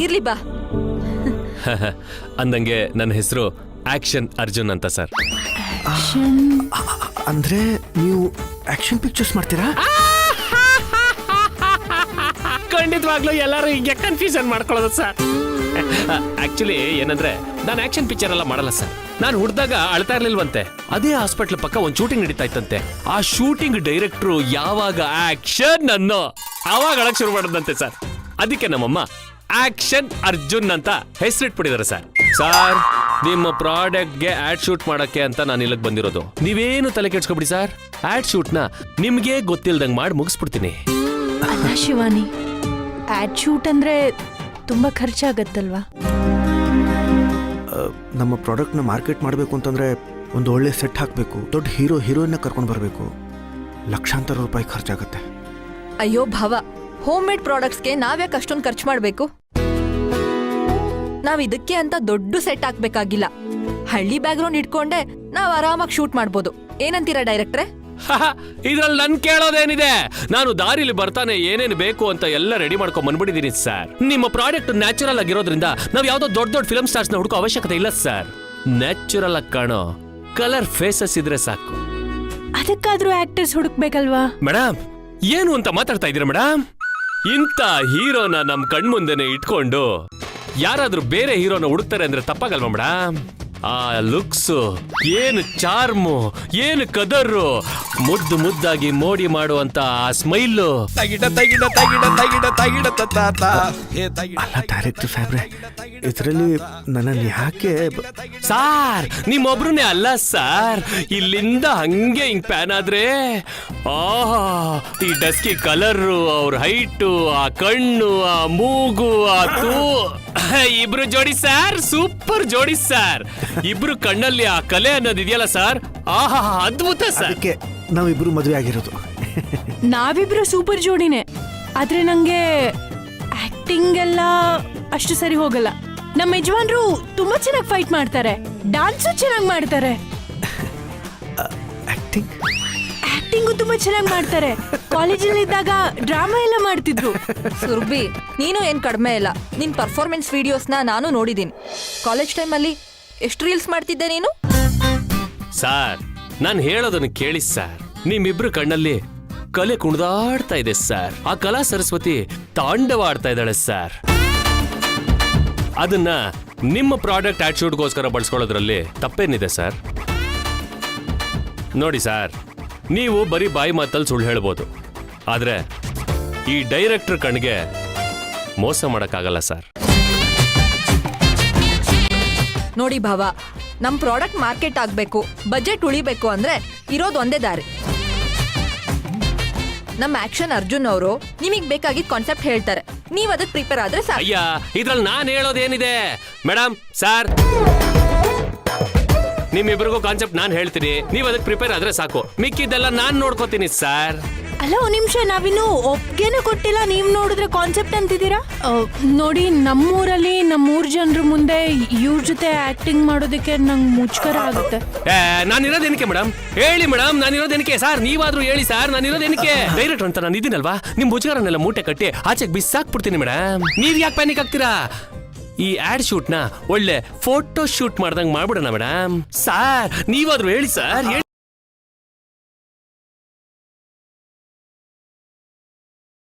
ಇರ್ಲಿ ಬಾ. ಅಂದಂಗೆ ನನ್ನ ಹೆಸರು ಆಕ್ಷನ್ ಅರ್ಜುನ್ ಅಂತ ಸರ್. ಅಂದ್ರೆ ನೀವು ಆಕ್ಷನ್ ಪಿಕ್ಚರ್ಸ್ ಮಾಡ್ತೀರಾ? ಖಂಡಿತವಾಗ್ಲೂ ಎಲ್ಲರೂ ಹಿಂಗೆ ಕನ್ಫ್ಯೂಷನ್ ಮಾಡ್ಕೊಳ್ಳೋದು ಸರ್. ಆಕ್ಚುಲಿ ಏನಂದ್ರೆ ನಾನು ಆಕ್ಷನ್ ಪಿಕ್ಚರ್ ಎಲ್ಲ ಮಾಡಲ್ಲ ಸರ್. ನಾನು ಹುಡ್ದಾಗ ಅಳ್ತಾ ಇರ್ಲಿಲ್ವಂತೆ, ಅದೇ ಹಾಸ್ಪಿಟ್ಲ್ ಪಕ್ಕ ಒಂದು ಶೂಟಿಂಗ್ ನಡೀತಾ ಇತ್ತಂತೆ. ಆ ಶೂಟಿಂಗ್ ಡೈರೆಕ್ಟ್ರು ಯಾವಾಗ ಆಕ್ಷನ್ ಅನ್ನೋ ಅವಾಗ ಅಳಕ್ ಶುರು ಮಾಡೋದಂತೆ ಸರ್. ಅದಕ್ಕೆ ನಮ್ಮಮ್ಮ ಆಕ್ಷನ್ ಅರ್ಜುನ್ ಅಂತ ಹೆಸರಿಟ್ಬಿಟ್ಟಿದ್ದಾರೆ ಸರ್. ಸರ್, ನಿಮ್ಮ ಪ್ರಾಡಕ್ಟ್ಗೆ ಆಡ್ ಶೂಟ್ ಮಾಡಕ್ಕೆ ಅಂತ ನಾನು ಇಲ್ಲಿಗೆ ಬಂದಿರೋದು. ನೀವೇನು ತಲೆ ಕೆಡ್ಸ್ಕೊಬಿಡಿ ಸರ್, ಆಡ್ ಶೂಟ್ ನ ನಿಮ್ಗೆ ಗೊತ್ತಿಲ್ದಂಗ್ ಮಾಡಿ ಮುಗಿಸ್ಬಿಡ್ತೀನಿ. ಅಲ್ಲ ಶಿವಾನಿ, ಆಡ್ ಶೂಟ್ ಅಂದ್ರೆ ತುಂಬಾ ಖರ್ಚಾಗತ್ತಲ್ವಾ? ನಮ್ಮ ಪ್ರಾಡಕ್ಟ್ನ ಮಾರ್ಕೆಟ್ ಮಾಡಬೇಕು ಅಂತಂದ್ರೆ ಒಂದು ಒಳ್ಳೆ ಸೆಟ್ ಹಾಕಬೇಕು, ದೊಡ್ಡ ಹೀರೋ ಹೀರೋಯಿನ್ನ ಕರ್ಕೊಂಡು ಬರಬೇಕು, ಲಕ್ಷಾಂತರ ರೂಪಾಯಿ ಖರ್ಚಾಗತ್ತೆ. ಅಯ್ಯೋ ಭಾವ, ಹೋಮ್ ಮೇಡ್ ಪ್ರಾಡಕ್ಟ್ಸ್ಗೆ ನಾವ್ಯಾಕೆ ಅಷ್ಟೊಂದು ಖರ್ಚು ಮಾಡ್ಬೇಕು? ನಾವ್ ಇದಕ್ಕೆ ಅಂತ ದೊಡ್ಡ ಸೆಟ್ ಹಾಕ್ಬೇಕಾಗಿಲ್ಲ. ಹಳ್ಳಿ ಬ್ಯಾಕ್ಗ್ರೌಂಡ್ ಇಟ್ಕೊಂಡೆ ನಾವ್ ಆರಾಮಾಗಿ ಶೂಟ್ ಮಾಡ್ಬೋದು. ಏನಂತೀರಾ ಡೈರೆಕ್ಟ್ರೆ? ಇದ್ರಲ್ಲಿ ನನ್ ಕೇಳೋದೇನಿದೆ? ನಾನು ದಾರಿಲಿ ಬರ್ತಾನೆ ಏನೇನು ಬೇಕು ಅಂತ ಎಲ್ಲ ರೆಡಿ ಮಾಡ್ಕೊಂಡ್ ಬಂದ್ಬಿಟ್ಟಿದೀನಿ ಸರ್. ನಿಮ್ಮ ಪ್ರಾಡಕ್ಟ್ ನ್ಯಾಚುರಲ್ ಆಗಿರೋದ್ರಿಂದ ನಾವ್ ಯಾವ್ದೋ ದೊಡ್ಡ ಫಿಲ್ಮ್ ಸ್ಟಾರ್ಸ್ ನ ಹುಡುಕೋ ಅವಶ್ಯಕತೆ ಇಲ್ಲ ಸರ್. ನ್ಯಾಚುರಲ್ ಆಗಿ ಕಾಣೋ ಕಲರ್ ಫೇಸಸ್ ಇದ್ರೆ ಸಾಕು. ಅದಕ್ಕಾದ್ರೂ ಆಕ್ಟರ್ಸ್ ಹುಡುಕ್ಬೇಕಲ್ವಾ? ಮೇಡಮ್, ಏನು ಅಂತ ಮಾತಾಡ್ತಾ ಇದೀರ ಮೇಡಮ್? ಇಂಥ ಹೀರೋನ ನಮ್ ಕಣ್ಮುಂದೆನೆ ಇಟ್ಕೊಂಡು ಯಾರಾದ್ರೂ ಬೇರೆ ಹೀರೋನ ಹುಡುಕ್ತಾರೆ ಅಂದ್ರೆ ತಪ್ಪಾಗಲ್ವಾ ಮೇಡಮ್? ಆ ಲುಕ್ಸು, ಏನು ಚಾರ್ಮು, ಏನು ಕದರ್ರು, ಮುದ್ದು ಮುದ್ದಾಗಿ ಮೋಡಿ ಮಾಡುವಂತ ಆ ಸ್ಮೈಲು. ಅಲ್ಲ ಡೈರೆಕ್ಟರ್ ಸಾಹೇಬ್ರೆ, ಇದರಲ್ಲಿ ನನ್ನನ್ನು ಯಾಕೆ ಸಾರ್, ನಿಮ್ಮೊಬ್ರನ್ನೇ ಅಲ್ಲ ಸಾರ್, ಇಲ್ಲಿಂದ ಹಂಗೆ ಹಿಂಗ್ ಪ್ಯಾನ್ ಆದ್ರೆ ಈ ಡಸ್ಕಿ ಕಲರು, ಅವ್ರ ಹೈಟು, ಆ ಕಣ್ಣು, ಆ ಮೂಗು, ಆ ಇಬ್ರು ಜೋಡಿ ಸರ್, ಸೂಪರ್ ಜೋಡಿ ಸರ್. ಇಬ್ರು ಕಣ್ಣಲ್ಲಿ ಆ ಕಲೆ ಅನ್ನೋದು ಇದೆಯಲ್ಲ ಸರ್, ಆಹಾ ಅದ್ಭುತ ಸರ್. ಅದಕ್ಕೆ ನಾವಿಬ್ರು ಮದುವೆ ಆಗಿರೋದು. ನಾವಿಬ್ರು ಸೂಪರ್ ಜೋಡಿನೇ, ಆದ್ರೆ ನಂಗೆ ಆಕ್ಟಿಂಗ್ ಎಲ್ಲ ಅಷ್ಟು ಸರಿ ಹೋಗಲ್ಲ. ನಮ್ಮ ಯಜಮಾನ್ರು ತುಂಬಾ ಚೆನ್ನಾಗಿ ಫೈಟ್ ಮಾಡ್ತಾರೆ, ಡಾನ್ಸು ಚೆನ್ನಾಗಿ ಮಾಡ್ತಾರೆ, ಆಕ್ಟಿಂಗು ತುಂಬಾ ಚೆನ್ನಾಗಿ ಮಾಡ್ತಾರೆ. ಕಾಲೇಜಲ್ಲಿ ಇದ್ದಾಗ ಡ್ರಾಮಾ ಎಲ್ಲ ಮಾಡ್ತಿದ್ರು. ಸುರ್ಬಿ, ನೀನು ಏನ್ ಕಡಿಮೆ ಇಲ್ಲ. ನಿನ್ ಪರ್ಫಾರ್ಮೆನ್ಸ್ ವಿಡಿಯೋಸ್ನ ನಾನು ನೋಡಿದೀನಿ. ಕಾಲೇಜ್ ಟೈಮಲ್ಲಿ ಎಷ್ಟು ರೀಲ್ಸ್ ಮಾಡ್ತಿದ್ದೆ ನೀನು? ಸಾರ್, ನಾನು ಹೇಳೋದನ್ನು ಕೇಳಿ ಸರ್. ನಿಮ್ಮಿಬ್ರು ಕಣ್ಣಲ್ಲಿ ಕಲೆ ಕುಣಿದಾಡ್ತಾ ಇದೆ ಸರ್. ಆ ಕಲಾ ಸರಸ್ವತಿ ತಾಂಡವಾಡ್ತಾ ಇದ್ದಾಳೆ ಸರ್. ಅದನ್ನ ನಿಮ್ಮ ಪ್ರಾಡಕ್ಟ್ ಆಟಿಟ್ಯೂಡ್ಗೋಸ್ಕರ ಬಳಸ್ಕೊಳ್ಳೋದ್ರಲ್ಲಿ ತಪ್ಪೇನಿದೆ ಸರ್? ನೋಡಿ ಸರ್, ನೀವು ಬರೀ ಬಾಯಿ ಮಾತಲ್ಲಿ ಸುಳ್ಳು ಹೇಳ್ಬೋದು, ಆದ್ರೆ ಈ ಡೈರೆಕ್ಟರ್ ಕಣ್ಗೆ ಮೋಸ ಮಾಡಕ್ಕಾಗಲ್ಲ ಸರ್. ನೋಡಿ ಭಾವ, ನಮ್ ಪ್ರಾಡಕ್ಟ್ ಮಾರ್ಕೆಟ್ ಆಗ್ಬೇಕು, ಬಜೆಟ್ ಉಳಿಬೇಕು ಅಂದ್ರೆ ಇರೋದು ಒಂದೇ ದಾರಿ. ನಮ್ ಆಕ್ಷನ್ ಅರ್ಜುನ್ ಅವರು ನಿಮಗ್ ಬೇಕಾಗಿದ್ದ ಕಾನ್ಸೆಪ್ಟ್ ಹೇಳ್ತಾರೆ, ನೀವ್ ಅದಕ್ಕೆ ಪ್ರಿಪೇರ್ ಆದ್ರೆ ಸಾಕು. ಅಯ್ಯ, ಇದ್ರಲ್ಲಿ ನಾನ್ ಹೇಳೋದೇನಿದೆ ಮೇಡಮ್? ಸಾರ್, ನಿಮ್ಮಿಬ್ರಿಗೂ ಕಾನ್ಸೆಪ್ಟ್ ನಾನ್ ಹೇಳ್ತೀನಿ, ನೀವ್ ಅದಕ್ಕೆ ಪ್ರಿಪೇರ್ ಆದ್ರೆ ಸಾಕು. ಮಿಕ್ಕಿದ್ದೆಲ್ಲ ನಾನ್ ನೋಡ್ಕೋತೀನಿ ಸರ್. ಅಲ್ಲ, ಒಂದ್ ನಿಮಿಷ, ನಾವಿನ್ನು ಒಪ್ಗೆನೂ ಕೊಟ್ಟಿಲ್ಲ, ನೀವ್ ನೋಡಿದ್ರೆ ಕಾನ್ಸೆಪ್ಟ್ ಅಂತಿದ್ದೀರಾ? ನೋಡಿ, ನಮ್ಮೂರಲ್ಲಿ ನಮ್ಮೂರ್ ಜನರ ಮುಂದೆ ಇವ್ರ ಜೊತೆ ಆಕ್ಟಿಂಗ್ ಮಾಡೋದಕ್ಕೆ ನಂಗೆ ಮುಚ್ಕರ ಆಗುತ್ತೆ. ನಾನಿರೋದೇನಕ್ಕೆ ಮೇಡಮ್? ಹೇಳಿ ಮೇಡಮ್, ನಾನಿರೋದೇನಕ್ಕೆ? ಸರ್, ನೀವಾದ್ರೂ ಹೇಳಿ ಸರ್, ನಾನಿರೋದೇನಕ್ಕೆ? ಡೈರೆಕ್ಟರ್ ಅಂತ ನಾನು ಇದೀನಲ್ವಾ, ನಿಮ್ ಮುಜುಗರನ್ನೆಲ್ಲ ಮೂಟೆ ಕಟ್ಟಿ ಆಚೆಗೆ ಬಿಸಾಕ್ಬಿಡ್ತೀನಿ ಮೇಡಮ್. ನೀವ್ ಯಾಕೆ ಪ್ಯಾನಿಕ್ ಆಗ್ತೀರಾ? ಈ ಆಡ್ ಶೂಟ್ ನ ಒಳ್ಳೆ ಫೋಟೋ ಶೂಟ್ ಮಾಡ್ದಂಗ್ ಮಾಡ್ಬಿಡೋಣ ಮೇಡಮ್. ಸಾರ್, ನೀವಾದ್ರೂ ಹೇಳಿ ಸರ್.